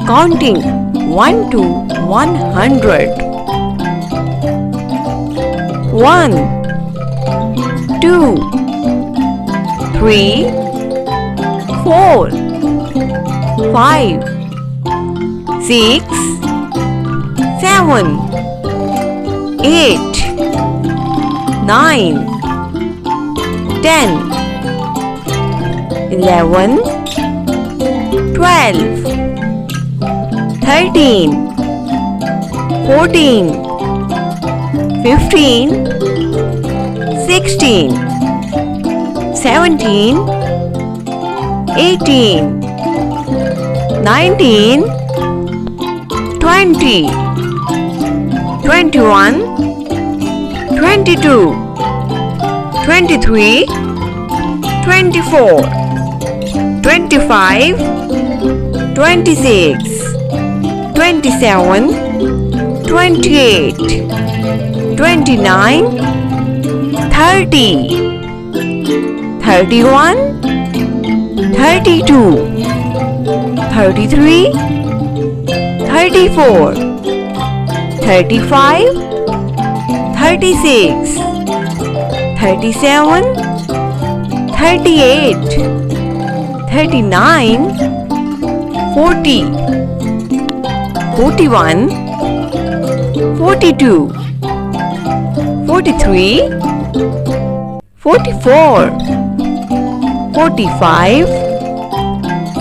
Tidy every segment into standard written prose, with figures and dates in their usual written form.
Counting 1 to 100. 1, 2, 3, 4, 5, 6, 7, 8, 9, 10, 11, 12, 13, 14, 15, 16, 17, 18, 19, 20, 21, 22, 23, 24, 25, 26, 27, 28, 29, 30, 31, 32, 33, 34, 35, 36, 37, 38, 39, 40, 41, 42, 43, 44, 45,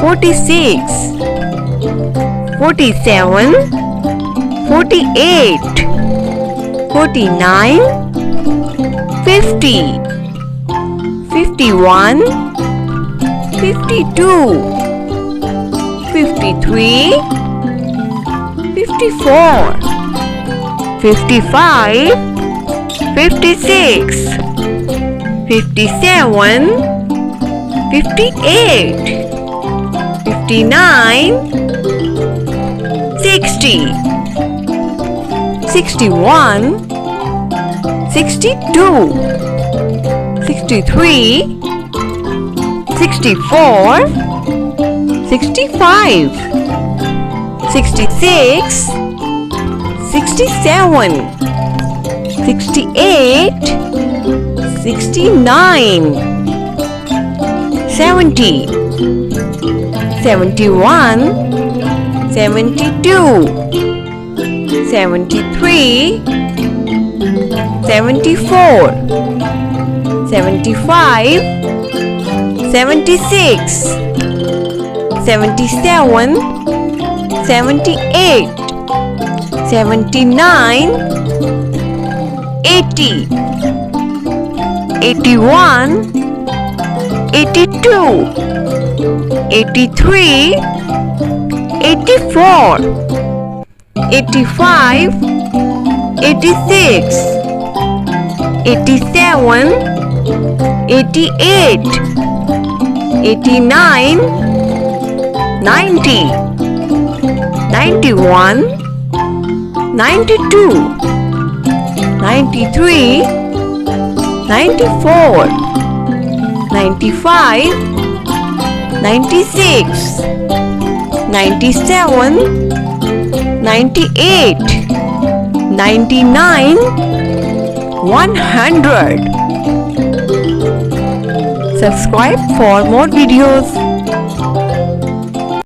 46, 47, 48, 49, 50, 51, 52, 53, 54, 55, 56, 57, 58, 59, 60, 61, 62, 63, 64, 65, 66, 67, 68, 69, 70, 71, 72, 73, 74, 75, 76, 77, 78, 79, 80, 81, 82, 83, 84, 85, 86, 87, 88, 89, 90, 91, 92, 93, 94, 95, 96, 97, 98, 99, 100. Subscribe for more videos.